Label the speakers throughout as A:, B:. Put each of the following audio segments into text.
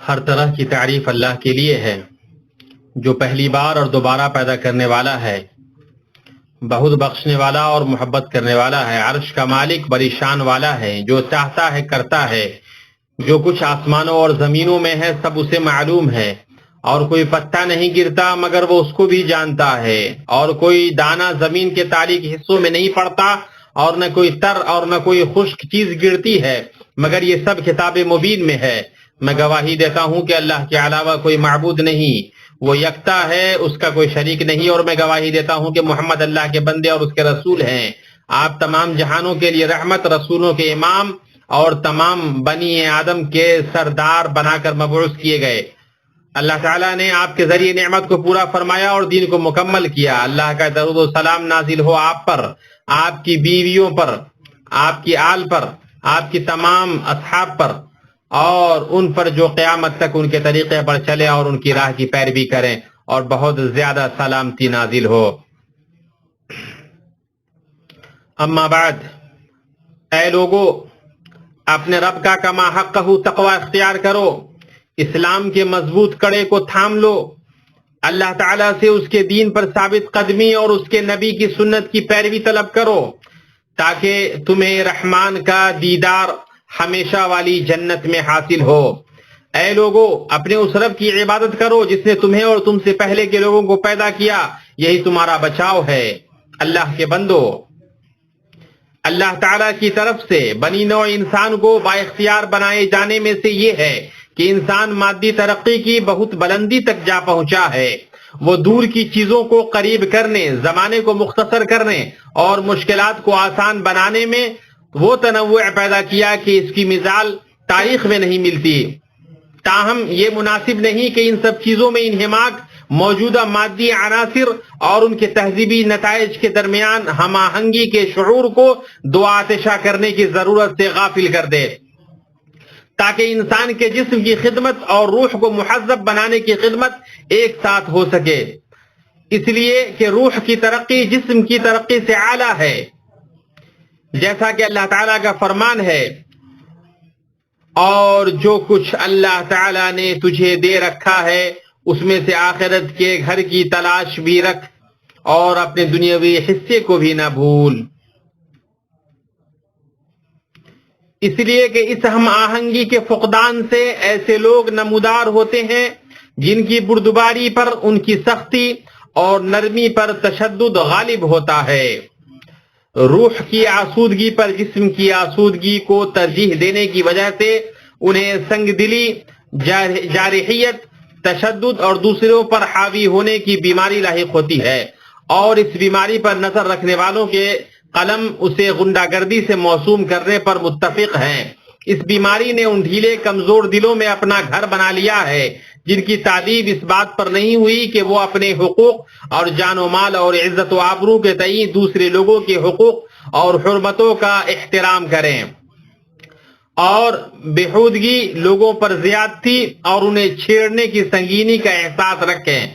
A: ہر طرح کی تعریف اللہ کے لیے ہے جو پہلی بار اور دوبارہ پیدا کرنے والا ہے، بہت بخشنے والا اور محبت کرنے والا ہے، عرش کا مالک بڑی شان والا ہے، جو چاہتا ہے کرتا ہے، جو کچھ آسمانوں اور زمینوں میں ہے سب اسے معلوم ہے، اور کوئی پتا نہیں گرتا مگر وہ اس کو بھی جانتا ہے، اور کوئی دانہ زمین کے تاریک حصوں میں نہیں پڑتا، اور نہ کوئی تر اور نہ کوئی خشک چیز گرتی ہے مگر یہ سب کتاب مبین میں ہے۔ میں گواہی دیتا ہوں کہ اللہ کے علاوہ کوئی معبود نہیں، وہ یکتا ہے، اس کا کوئی شریک نہیں، اور میں گواہی دیتا ہوں کہ محمد اللہ کے بندے اور اس کے رسول ہیں۔ آپ تمام جہانوں کے لیے رحمت، رسولوں کے امام اور تمام بنی آدم کے سردار بنا کر مبعوث کیے گئے۔ اللہ تعالیٰ نے آپ کے ذریعے نعمت کو پورا فرمایا اور دین کو مکمل کیا۔ اللہ کا درود و سلام نازل ہو آپ پر، آپ کی بیویوں پر، آپ کی آل پر، آپ کی تمام اصحاب پر، اور ان پر جو قیامت تک ان کے طریقے پر چلے اور ان کی راہ کی پیروی کریں، اور بہت زیادہ سلامتی نازل ہو۔ اما بعد، اے لوگو، اپنے رب کا کما حقہ تقوی اختیار کرو، اسلام کے مضبوط کڑے کو تھام لو، اللہ تعالیٰ سے اس کے دین پر ثابت قدمی اور اس کے نبی کی سنت کی پیروی طلب کرو تاکہ تمہیں رحمان کا دیدار ہمیشہ والی جنت میں حاصل ہو۔ اے لوگو، اپنے اس رب کی عبادت کرو جس نے تمہیں اور تم سے پہلے کے لوگوں کو پیدا کیا، یہی تمہارا بچاؤ ہے۔ اللہ کے بندو، اللہ تعالیٰ کی طرف سے بنی نوع انسان کو با اختیار بنائے جانے میں سے یہ ہے کہ انسان مادی ترقی کی بہت بلندی تک جا پہنچا ہے۔ وہ دور کی چیزوں کو قریب کرنے، زمانے کو مختصر کرنے اور مشکلات کو آسان بنانے میں وہ تنوع پیدا کیا کہ اس کی مثال تاریخ میں نہیں ملتی۔ تاہم یہ مناسب نہیں کہ ان سب چیزوں میں انہماک موجودہ مادی عناصر اور ان کے تہذیبی نتائج کے درمیان ہم آہنگی کے شعور کو دو آتشہ کرنے کی ضرورت سے غافل کر دے، تاکہ انسان کے جسم کی خدمت اور روح کو مہذب بنانے کی خدمت ایک ساتھ ہو سکے، اس لیے کہ روح کی ترقی جسم کی ترقی سے اعلیٰ ہے، جیسا کہ اللہ تعالیٰ کا فرمان ہے، اور جو کچھ اللہ تعالیٰ نے تجھے دے رکھا ہے اس میں سے آخرت کے گھر کی تلاش بھی رکھ اور اپنے دنیاوی حصے کو بھی نہ بھول۔ اس لیے کہ اس ہم آہنگی کے فقدان سے ایسے لوگ نمودار ہوتے ہیں جن کی بردباری پر ان کی سختی اور نرمی پر تشدد غالب ہوتا ہے۔ روح کی آسودگی پر جسم کی آسودگی کو ترجیح دینے کی وجہ سے انہیں سنگ دلی، جارحیت، تشدد اور دوسروں پر حاوی ہونے کی بیماری لاحق ہوتی ہے، اور اس بیماری پر نظر رکھنے والوں کے قلم اسے غنڈہ گردی سے موسوم کرنے پر متفق ہیں۔ اس بیماری نے ان ڈھیلے کمزور دلوں میں اپنا گھر بنا لیا ہے جن کی تعلیم اس بات پر نہیں ہوئی کہ وہ اپنے حقوق اور جان و مال اور عزت و آبرو کے تئیں دوسرے لوگوں کے حقوق اور حرمتوں کا احترام کریں، اور بےہودگی، لوگوں پر زیادتی اور انہیں چھیڑنے کی سنگینی کا احساس رکھیں،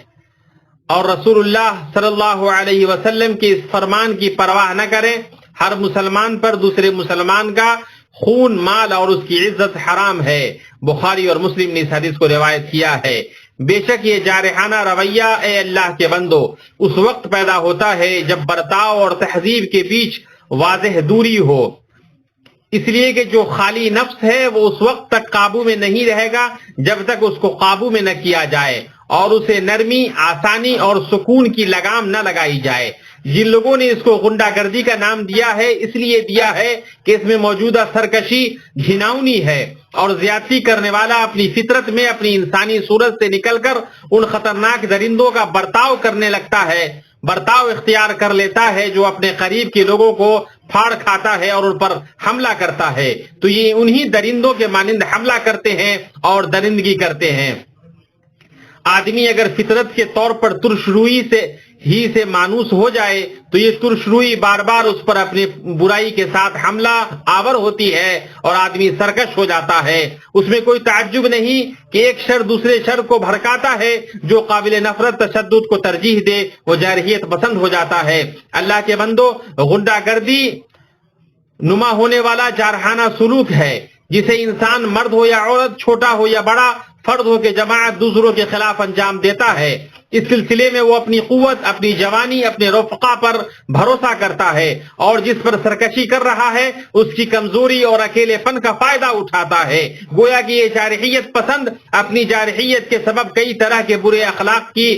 A: اور رسول اللہ صلی اللہ علیہ وسلم کے اس فرمان کی پرواہ نہ کریں۔ ہر مسلمان پر دوسرے مسلمان کا خون، مال اور اس کی عزت حرام ہے۔ بخاری اور مسلم نے اس حدیث کو روایت کیا ہے۔ بے شک یہ جارحانہ رویہ، اے اللہ کے بندو، اس وقت پیدا ہوتا ہے جب برتاؤ اور تہذیب کے بیچ واضح دوری ہو، اس لیے کہ جو خالی نفس ہے وہ اس وقت تک قابو میں نہیں رہے گا جب تک اس کو قابو میں نہ کیا جائے اور اسے نرمی، آسانی اور سکون کی لگام نہ لگائی جائے۔ جن لوگوں نے اس کو غنڈہ گردی کا نام دیا ہے اس لیے دیا ہے کہ اس میں موجودہ سرکشی گھناؤنی ہے، اور زیادتی کرنے والا اپنی فطرت میں اپنی انسانی صورت سے نکل کر ان خطرناک درندوں کا برتاؤ کرنے لگتا ہے، برتاؤ اختیار کر لیتا ہے جو اپنے قریب کے لوگوں کو پھاڑ کھاتا ہے اور ان پر حملہ کرتا ہے، تو یہ انہی درندوں کے مانند حملہ کرتے ہیں اور درندگی کرتے ہیں۔ آدمی اگر فطرت کے طور پر ترش روئی سے مانوس ہو جائے تو یہ ترش روئی بار بار اس پر اپنی برائی کے ساتھ حملہ آور ہوتی ہے اور آدمی سرکش ہو جاتا ہے۔ اس میں کوئی تعجب نہیں کہ ایک شر دوسرے شر کو بھڑکاتا ہے، جو قابل نفرت تشدد کو ترجیح دے وہ جارحیت پسند ہو جاتا ہے۔ اللہ کے بندو، غنڈہ گردی نما ہونے والا جارحانہ سلوک ہے جسے انسان، مرد ہو یا عورت، چھوٹا ہو یا بڑا، فرد ہو کے جماعت دوسروں کے خلاف انجام دیتا ہے، اس سلسلے میں وہ اپنی قوت، اپنی جوانی، اپنے رفقا پر بھروسہ کرتا ہے، اور جس پر سرکشی کر رہا ہے اس کی کمزوری اور اکیلے پن کا فائدہ اٹھاتا ہے۔ گویا کہ یہ جارحیت پسند اپنی جارحیت کے سبب کئی طرح کے برے اخلاق کی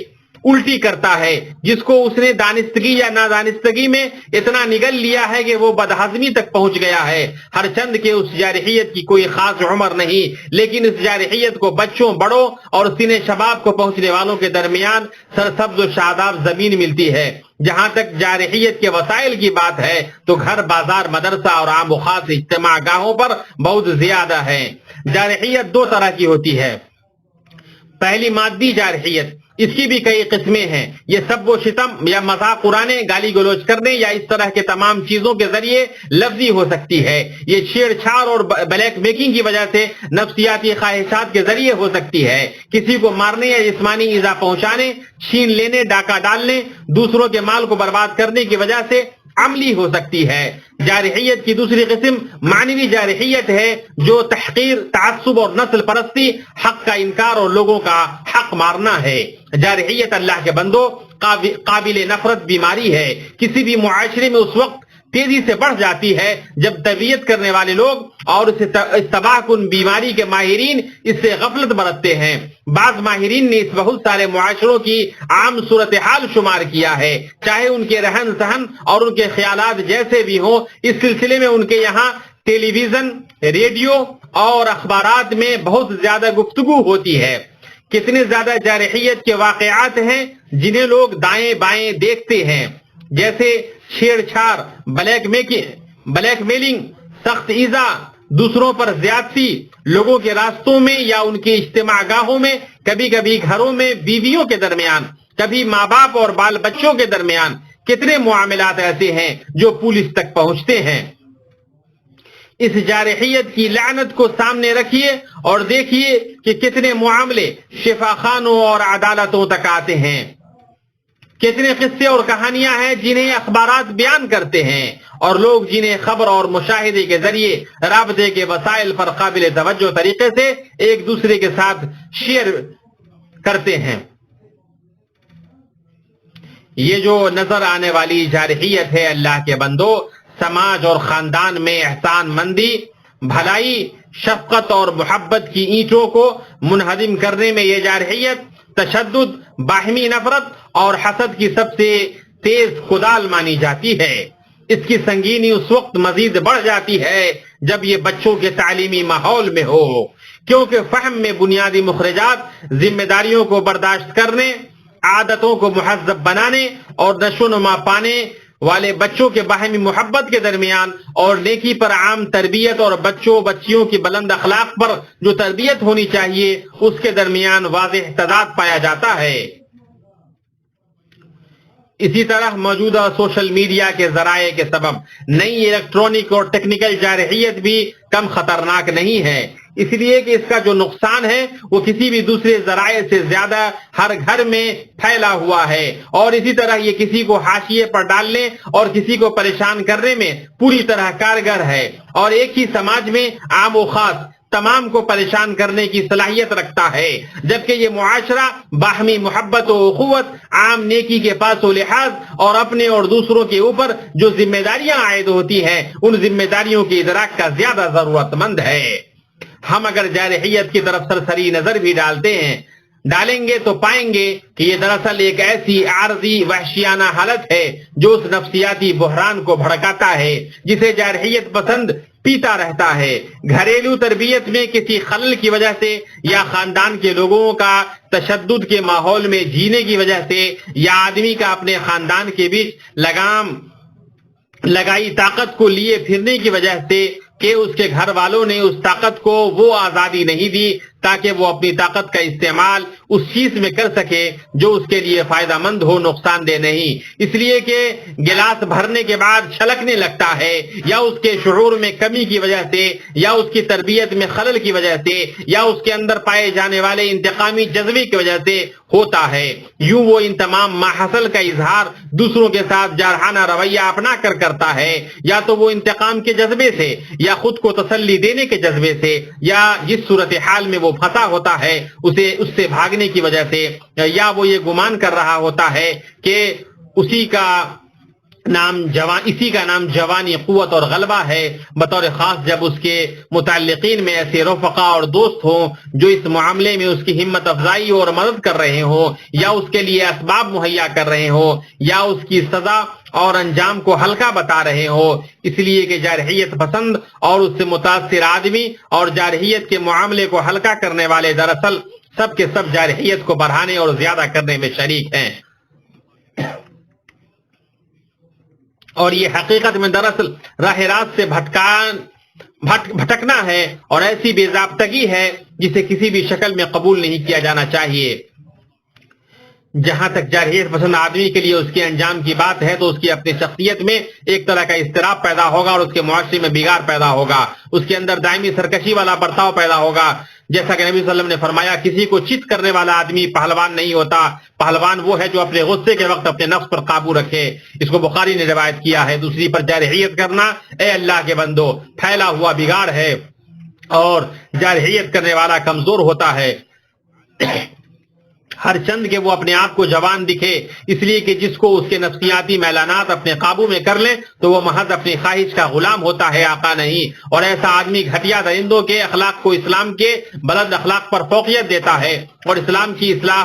A: الٹی کرتا ہے، جس کو اس نے دانستگی یا نادانستگی میں اتنا نگل لیا ہے کہ وہ بدہضمی تک پہنچ گیا ہے۔ ہر چند کے اس جارحیت کی کوئی خاص عمر نہیں، لیکن اس جارحیت کو بچوں، بڑوں اور سینے شباب کو پہنچنے والوں کے درمیان سرسبز و شاداب زمین ملتی ہے۔ جہاں تک جارحیت کے وسائل کی بات ہے تو گھر، بازار، مدرسہ اور عام و خاص اجتماع گاہوں پر بہت زیادہ ہے۔ جارحیت دو طرح کی ہوتی ہے۔ پہلی مادی جارحیت، اس کی بھی کئی قسمیں ہیں۔ یہ سب و شتم یا مذاق اڑانے، گالی گلوچ کرنے یا اس طرح کے تمام چیزوں کے ذریعے لفظی ہو سکتی ہے۔ یہ چھیڑ چھاڑ اور بلیک میکنگ کی وجہ سے نفسیاتی خواہشات کے ذریعے ہو سکتی ہے۔ کسی کو مارنے یا جسمانی ایذا پہنچانے، چھین لینے، ڈاکہ ڈالنے، دوسروں کے مال کو برباد کرنے کی وجہ سے عملی ہو سکتی ہے۔ جارحیت کی دوسری قسم معنوی جارحیت ہے، جو تحقیر، تعصب اور نسل پرستی، حق کا انکار اور لوگوں کا حق مارنا ہے۔ جارحیت اللہ کے بندو قابل نفرت بیماری ہے۔ کسی بھی معاشرے میں اس وقت تیزی سے بڑھ جاتی ہے جب تربیت کرنے والے لوگ اور اس تباہ کن بیماری کے ماہرین اس سے غفلت برتتے ہیں۔ بعض ماہرین نے اس بہت سارے معاشروں کی عام صورتحال شمار کیا ہے، چاہے ان کے رہن سہن اور ان کے خیالات جیسے بھی ہوں۔ اس سلسلے میں ان کے یہاں ٹیلی ویژن، ریڈیو اور اخبارات میں بہت زیادہ گفتگو ہوتی ہے۔ کتنے زیادہ جارحیت کے واقعات ہیں جنہیں لوگ دائیں بائیں دیکھتے ہیں، جیسے چھیڑ چھاڑ، بلیک میلنگ، سخت ایذا، دوسروں پر زیادتی، لوگوں کے راستوں میں یا ان کے اجتماع گاہوں میں، کبھی کبھی گھروں میں بیویوں کے درمیان، کبھی ماں باپ اور بال بچوں کے درمیان۔ کتنے معاملات ایسے ہیں جو پولیس تک پہنچتے ہیں۔ اس جارحیت کی لعنت کو سامنے رکھیے اور دیکھیے کہ کتنے معاملے شفا خانوں اور عدالتوں تک آتے ہیں۔ کتنے قصے اور کہانیاں ہیں جنہیں اخبارات بیان کرتے ہیں اور لوگ جنہیں خبر اور مشاہدے کے ذریعے رابطے کے وسائل پر قابل توجہ طریقے سے ایک دوسرے کے ساتھ شیئر کرتے ہیں۔ یہ جو نظر آنے والی جارحیت ہے اللہ کے بندو، سماج اور خاندان میں احسان مندی، بھلائی، شفقت اور محبت کی اینٹوں کو منہدم کرنے میں یہ جارحیت تشدد، باہمی نفرت اور حسد کی سب سے تیز کدال مانی جاتی ہے۔ اس کی سنگینی اس وقت مزید بڑھ جاتی ہے جب یہ بچوں کے تعلیمی ماحول میں ہو، کیونکہ فہم میں بنیادی مخرجات ذمہ داریوں کو برداشت کرنے، عادتوں کو مہذب بنانے اور نشو و نما پانے والے بچوں کے باہمی محبت کے درمیان اور نیکی پر عام تربیت اور بچیوں کی بلند اخلاق پر جو تربیت ہونی چاہیے اس کے درمیان واضح تضاد پایا جاتا ہے۔ اسی طرح موجودہ سوشل میڈیا کے ذرائع کے سبب نئی الیکٹرونک اور ٹیکنیکل جارحیت بھی کم خطرناک نہیں ہے، اس لیے کہ اس کا جو نقصان ہے وہ کسی بھی دوسرے ذرائع سے زیادہ ہر گھر میں پھیلا ہوا ہے، اور اسی طرح یہ کسی کو حاشیے پر ڈالنے اور کسی کو پریشان کرنے میں پوری طرح کارگر ہے، اور ایک ہی سماج میں عام و خاص تمام کو پریشان کرنے کی صلاحیت رکھتا ہے، جبکہ یہ معاشرہ باہمی محبت و اخوت، عام نیکی کے پاس و لحاظ اور اپنے اور دوسروں کے اوپر جو ذمہ داریاں عائد ہوتی ہیں ان ذمہ داریوں کی ادراک کا زیادہ ضرورت مند ہے۔ ہم اگر جارحیت کی طرف سرسری نظر بھی ڈالیں گے تو پائیں گے کہ یہ دراصل ایک ایسی عارضی وحشیانہ حالت ہے جو اس نفسیاتی بحران کو بھڑکاتا ہے جسے جارحیت پسند پیتا رہتا ہے۔ گھریلو تربیت میں کسی خلل کی وجہ سے یا خاندان کے لوگوں کا تشدد کے ماحول میں جینے کی وجہ سے یا آدمی کا اپنے خاندان کے بیچ لگائی طاقت کو لیے پھرنے کی وجہ سے کہ اس کے گھر والوں نے اس طاقت کو وہ آزادی نہیں دی تاکہ وہ اپنی طاقت کا استعمال اس چیز میں کر سکے جو اس کے لیے فائدہ مند ہو، نقصان دہ نہیں، اس لیے کہ گلاس بھرنے کے بعد چھلکنے لگتا ہے، یا اس کے شعور میں کمی کی وجہ سے یا اس کی تربیت میں خلل کی وجہ سے یا اس کے اندر پائے جانے والے انتقامی جذبے کی وجہ سے ہوتا ہے۔ یوں وہ ان تمام ماحصل کا اظہار دوسروں کے ساتھ جارحانہ رویہ اپنا کر کرتا ہے، یا تو وہ انتقام کے جذبے سے یا خود کو تسلی دینے کے جذبے سے، یا جس صورتحال میں وہ پھنسا ہوتا ہے اسے اس سے بھاگنے کی وجہ سے، یا وہ یہ گمان کر رہا ہوتا ہے کہ اسی کا نام جوانی، قوت اور غلبہ ہے، بطور خاص جب اس کے متعلقین میں ایسے رفقا اور دوست ہوں جو اس معاملے میں اس کی ہمت افزائی اور مدد کر رہے ہوں، یا اس کے لیے اسباب مہیا کر رہے ہوں، یا اس کی سزا اور انجام کو ہلکا بتا رہے ہوں، اس لیے کہ جارحیت پسند اور اس سے متاثر آدمی اور جارحیت کے معاملے کو ہلکا کرنے والے دراصل سب کے سب جارحیت کو بڑھانے اور زیادہ کرنے میں شریک ہیں۔ اور یہ حقیقت میں دراصل راہ راست سے بھٹکنا ہے اور ایسی بے ضابطگی ہے جسے کسی بھی شکل میں قبول نہیں کیا جانا چاہیے۔ جہاں تک جارحیت پسند آدمی کے لیے اس کے انجام کی بات ہے تو اس کی اپنی شخصیت میں ایک طرح کا اضطراب پیدا ہوگا اور اس کے معاشرے میں بگاڑ پیدا ہوگا، اس کے اندر دائمی سرکشی والا برتاؤ پیدا ہوگا۔ جیسا کہ نبی صلی اللہ علیہ وسلم نے فرمایا، کسی کو چت کرنے والا آدمی پہلوان نہیں ہوتا، پہلوان وہ ہے جو اپنے غصے کے وقت اپنے نفس پر قابو رکھے۔ اس کو بخاری نے روایت کیا ہے۔ دوسری پر جارحیت کرنا، اے اللہ کے بندو، پھیلا ہوا بگاڑ ہے اور جارحیت کرنے والا کمزور ہوتا ہے، ہر چند کہ وہ اپنے آپ کو جوان دکھے، اس لیے کہ جس کو اس کے نفسیاتی میلانات اپنے قابو میں کر لیں تو وہ محض اپنی خواہش کا غلام ہوتا ہے، آقا نہیں۔ اور ایسا آدمی گھٹیا درندوں کے اخلاق کو اسلام کے بلند اخلاق پر فوقیت دیتا ہے اور اسلام کی اصلاح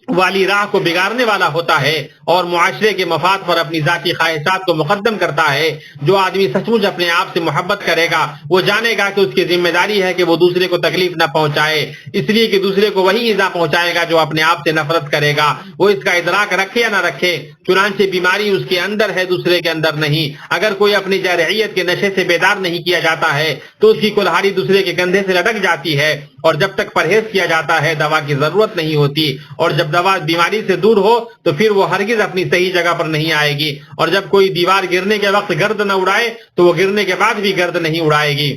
A: والی راہ کو بگاڑنے والا ہوتا ہے اور معاشرے کے مفاد پر اپنی ذاتی خواہشات کو مقدم کرتا ہے۔ جو آدمی سچ مچ اپنے آپ سے محبت کرے گا وہ جانے گا کہ اس کی ذمہ داری ہے کہ وہ دوسرے کو تکلیف نہ پہنچائے، اس لیے کہ دوسرے کو وہی ایذا پہنچائے گا جو اپنے آپ سے نفرت کرے گا، وہ اس کا ادراک رکھے یا نہ رکھے۔ چنانچہ بیماری اس کے اندر ہے، دوسرے کے اندر نہیں۔ اگر کوئی اپنی جارحیت کے نشے سے بیدار نہیں کیا جاتا ہے تو اس کی کلہاڑی دوسرے کے کندھے سے لٹک جاتی ہے، اور جب تک پرہیز کیا جاتا ہے دوا کی ضرورت نہیں ہوتی، اور جب دوا بیماری سے دور ہو تو پھر وہ ہرگز اپنی صحیح جگہ پر نہیں آئے گی، اور جب کوئی دیوار گرنے کے وقت گرد نہ اڑائے تو وہ گرنے کے بعد بھی گرد نہیں اڑائے گی۔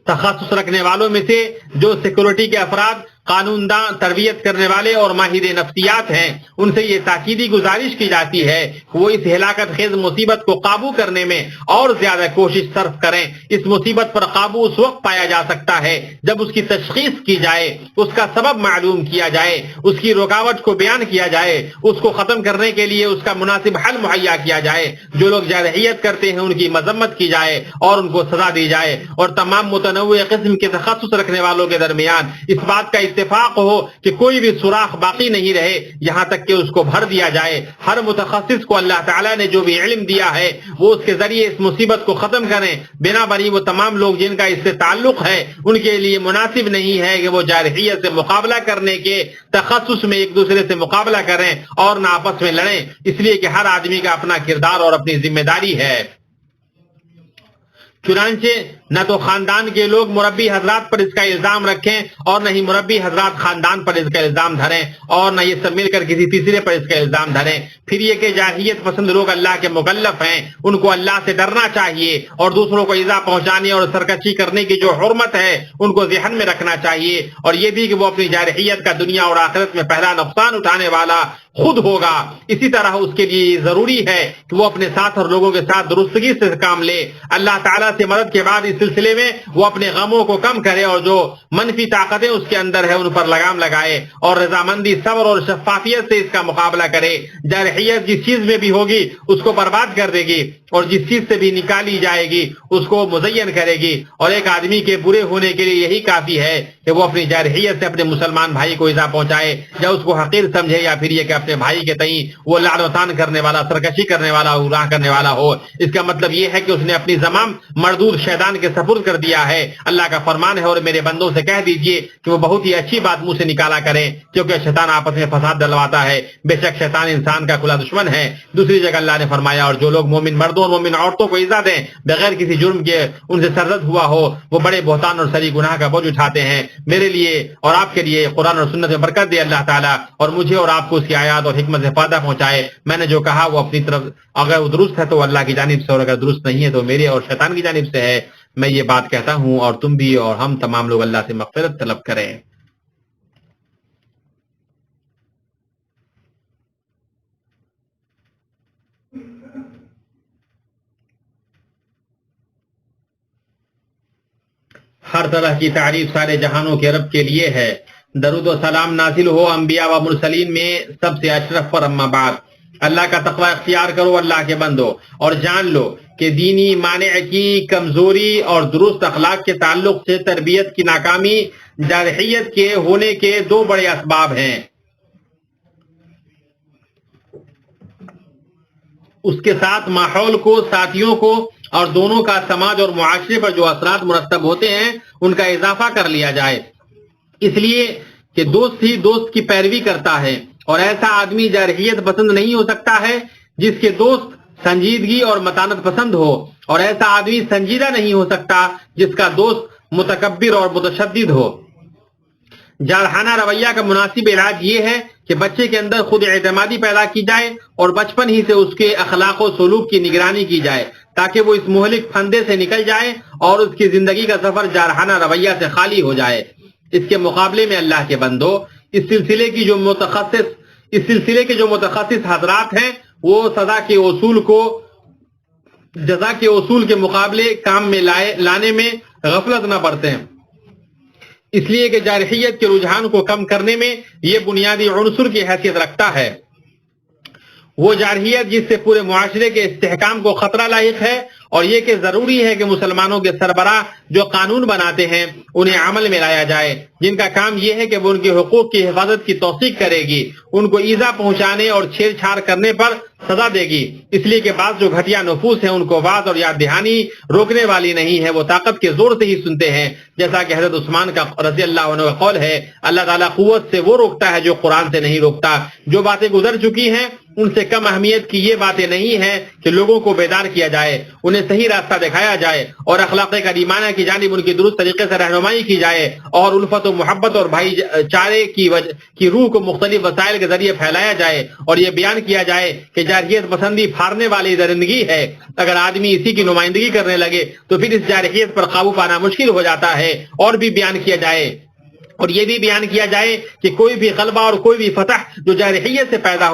A: تخصص رکھنے والوں میں سے جو سیکورٹی کے افراد، قانون داں، تربیت کرنے والے اور ماہر نفسیات ہیں، ان سے یہ تاکیدی گزارش کی جاتی ہے کہ وہ اس ہلاکت خیز مصیبت کو قابو کرنے میں اور زیادہ کوشش صرف کریں۔ اس مصیبت پر قابو اس وقت پایا جا سکتا ہے جب اس کی تشخیص کی جائے، اس کا سبب معلوم کیا جائے، اس کی رکاوٹ کو بیان کیا جائے، اس کو ختم کرنے کے لیے اس کا مناسب حل مہیا کیا جائے۔ جو لوگ جارحیت کرتے ہیں ان کی مذمت کی جائے اور ان کو سزا دی جائے، اور تمام متنوع قسم کے تخصص رکھنے والوں کے درمیان اس بات کا اتفاق ہو کہ کوئی بھی سوراخ باقی نہیں رہے یہاں تک کہ اس کو بھر دیا جائے۔ ہر متخصص کو اللہ تعالیٰ نے جو بھی علم دیا ہے وہ اس کے ذریعے اس مصیبت کو ختم کریں، بنا بری وہ تمام لوگ جن کا اس سے تعلق ہے ان کے لیے مناسب نہیں ہے کہ وہ جارحیت سے مقابلہ کرنے کے تخصص میں ایک دوسرے سے مقابلہ کریں اور نہ آپس میں لڑیں، اس لیے کہ ہر آدمی کا اپنا کردار اور اپنی ذمہ داری ہے۔ چنانچہ نہ تو خاندان کے لوگ مربی حضرات پر اس کا الزام رکھیں اور نہ ہی مربی حضرات خاندان پر اس کا الزام دھریں، اور نہ یہ سب مل کر کسی تیسرے پر اس کا الزام دھریں۔ پھر یہ کہ جارحیت پسند لوگ اللہ کے مکلف ہیں، ان کو اللہ سے ڈرنا چاہیے اور دوسروں کو ایذا پہنچانے اور سرکشی کرنے کی جو حرمت ہے ان کو ذہن میں رکھنا چاہیے، اور یہ بھی کہ وہ اپنی جارحیت کا دنیا اور آخرت میں پہلا نقصان اٹھانے والا خود ہوگا۔ اسی طرح اس کے لیے ضروری ہے کہ وہ اپنے ساتھ اور لوگوں کے ساتھ درستگی سے کام لے، اللہ تعالیٰ سے مدد کے بعد اس سلسلے میں وہ اپنے غموں کو کم کرے اور جو منفی طاقتیں اس کے اندر ہے ان پر لگام لگائے اور رضامندی، صبر اور شفافیت سے اس کا مقابلہ کرے۔ جارحیت جس چیز میں بھی ہوگی اس کو برباد کر دے گی، اور جس چیز سے بھی نکالی جائے گی اس کو مزین کرے گی، اور ایک آدمی کے برے ہونے کے لیے یہی کافی ہے کہ وہ اپنی جارحیت سے اپنے مسلمان بھائی کو ایذا پہنچائے یا اس کو حقیر سمجھے، یا پھر یہ کہ اپنے بھائی کے تئیں وہ لعن و طعن کرنے والا، سرکشی کرنے والا، گناہ کرنے والا ہو۔ اس کا مطلب یہ ہے کہ اس نے اپنی زمام مردود شیطان کے سپرد کر دیا ہے۔ اللہ کا فرمان ہے، اور میرے بندوں سے کہہ دیجئے کہ وہ بہت ہی اچھی بات منہ سے نکالا کریں، کیونکہ شیطان آپس میں فساد ڈلواتا ہے، بے شک شیطان انسان کا کھلا دشمن ہے۔ دوسری جگہ اللہ نے فرمایا، اور جو لوگ مومن مردوں اور مومن عورتوں کو ایذا دیں بغیر کسی جرم کے ان سے سرزد ہوا ہو، وہ بڑے بہتان اور سری گناہ کا بوجھ اٹھاتے ہیں۔ میرے لیے اور آپ کے لیے قرآن اور سنت میں برکت دے اللہ تعالیٰ، اور مجھے اور آپ کو اس کی آیات اور حکمت سے فائدہ پہنچائے۔ میں نے جو کہا وہ اپنی طرف اگر وہ درست ہے تو اللہ کی جانب سے، اور اگر درست نہیں ہے تو میرے اور شیطان کی جانب سے ہے۔ میں یہ بات کہتا ہوں اور تم بھی اور ہم تمام لوگ اللہ سے مغفرت طلب کریں۔ ہر طرح کی تعریف سارے جہانوں کے رب کے لیے ہے۔ درود و سلام نازل ہو انبیاء و مرسلین میں سب سے اشرف پر، اما بعد۔ اللہ کا تقوی اختیار کرو اللہ کے بندو، اور جان لو کہ دینی مانع کی کمزوری اور درست اخلاق کے تعلق سے تربیت کی ناکامی جارحیت کے ہونے کے دو بڑے اسباب ہیں۔ اس کے ساتھ ماحول کو، ساتھیوں کو اور دونوں کا سماج اور معاشرے پر جو اثرات مرتب ہوتے ہیں ان کا اضافہ کر لیا جائے، اس لیے کہ دوست ہی دوست کی پیروی کرتا ہے، اور ایسا آدمی جارحیت پسند نہیں ہو سکتا ہے جس کے دوست سنجیدگی اور متانت پسند ہو، اور ایسا آدمی سنجیدہ نہیں ہو سکتا جس کا دوست متکبر اور متشدد ہو۔ جارحانہ رویہ کا مناسب علاج یہ ہے کہ بچے کے اندر خود اعتمادی پیدا کی جائے اور بچپن ہی سے اس کے اخلاق و سلوک کی نگرانی کی جائے تاکہ وہ اس مہلک پھندے سے نکل جائے اور اس کی زندگی کا سفر جارحانہ رویہ سے خالی ہو جائے۔ اس کے مقابلے میں اللہ کے بندو، اس سلسلے کے جو متخصص حضرات ہیں وہ جزا کے اصول کے مقابلے کام میں لانے میں غفلت نہ برتیں، اس لیے کہ جارحیت کے رجحان کو کم کرنے میں یہ بنیادی عنصر کی حیثیت رکھتا ہے۔ وہ جارحیت جس سے پورے معاشرے کے استحکام کو خطرہ لاحق ہے، اور یہ کہ ضروری ہے کہ مسلمانوں کے سربراہ جو قانون بناتے ہیں انہیں عمل میں لایا جائے، جن کا کام یہ ہے کہ وہ ان کے حقوق کی حفاظت کی توثیق کرے گی، ان کو ایذا پہنچانے اور چھیڑ چھاڑ کرنے پر سزا دے گی، اس لیے کہ بعض جو گھٹیا نفوس ہیں ان کو واعظ اور یاد دہانی روکنے والی نہیں ہے، وہ طاقت کے زور سے ہی سنتے ہیں، جیسا کہ حضرت عثمان کا رضی اللہ عنہ کا قول ہے، اللہ تعالیٰ قوت سے وہ روکتا ہے جو قرآن سے نہیں روکتا۔ جو باتیں گزر چکی ہیں ان سے کم اہمیت کی یہ باتیں نہیں ہیں کہ لوگوں کو بیدار کیا جائے، انہیں صحیح راستہ دکھایا جائے اور اخلاق کریمانہ کی جانب ان کی درست طریقے سے رہنمائی کی جائے، اور الفت و محبت اور بھائی چارے کی روح کو مختلف وسائل کے ذریعے پھیلایا جائے، اور یہ بیان کیا جائے کہ جارحیت پسندی پھاڑنے والی درندگی ہے، اگر آدمی اسی کی نمائندگی کرنے لگے تو پھر اس جارحیت پر قابو پانا مشکل ہو جاتا ہے۔ اور بھی بیان کیا جائے، اور یہ بھی بیان کیا جائے کہ کوئی بھی غلبہ اور کوئی بھی فتح جو جارحیت سے پیدا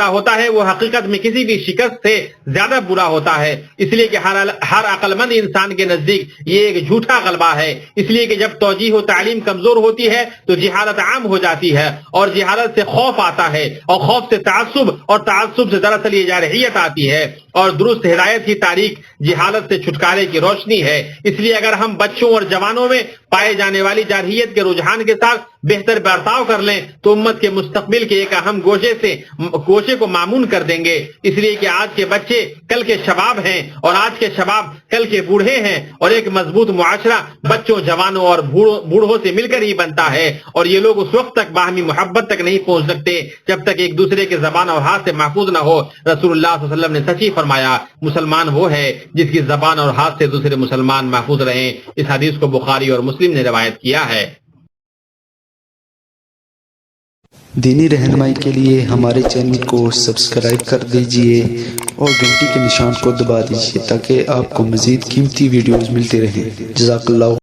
A: ہوتا ہے وہ حقیقت میں کسی بھی شکست سے زیادہ برا ہوتا ہے، اس لیے کہ ہر عقل مند انسان کے نزدیک یہ ایک جھوٹا غلبہ ہے، اس لیے کہ جب توجیہ و تعلیم کمزور ہوتی ہے تو جہالت عام ہو جاتی ہے، اور جہالت سے خوف آتا ہے، اور خوف سے تعصب، اور تعصب سے دراصل یہ جارحیت آتی ہے، اور درست ہدایت کی تاریخ جہالت سے چھٹکارے کی روشنی ہے۔ اس لیے اگر ہم بچوں اور جوانوں میں پائے جانے والی جارحیت کے رجحان کے ساتھ بہتر برتاؤ کر لیں تو امت کے مستقبل کے ایک اہم گوشے کو مامون کر دیں گے، اس لیے کہ آج کے بچے کل کے شباب ہیں، اور آج کے شباب کل کے بوڑھے ہیں، اور ایک مضبوط معاشرہ بچوں، جوانوں اور بوڑھوں سے مل کر ہی بنتا ہے، اور یہ لوگ اس وقت تک باہمی محبت تک نہیں پہنچ سکتے جب تک ایک دوسرے کے زبان اور ہاتھ سے محفوظ نہ ہو۔ رسول اللہ صلی اللہ علیہ وسلم نے سچ ہی فرمایا، مسلمان وہ ہے جس کی زبان اور ہاتھ سے دوسرے مسلمان محفوظ رہیں۔ اس حدیث کو بخاری اور مسلم نے روایت کیا ہے۔
B: دینی رہنمائی کے لیے ہمارے چینل کو سبسکرائب کر دیجئے اور گھنٹی کے نشان کو دبا دیجئے تاکہ آپ کو مزید قیمتی ویڈیوز ملتے رہیں۔ جزاک اللہ۔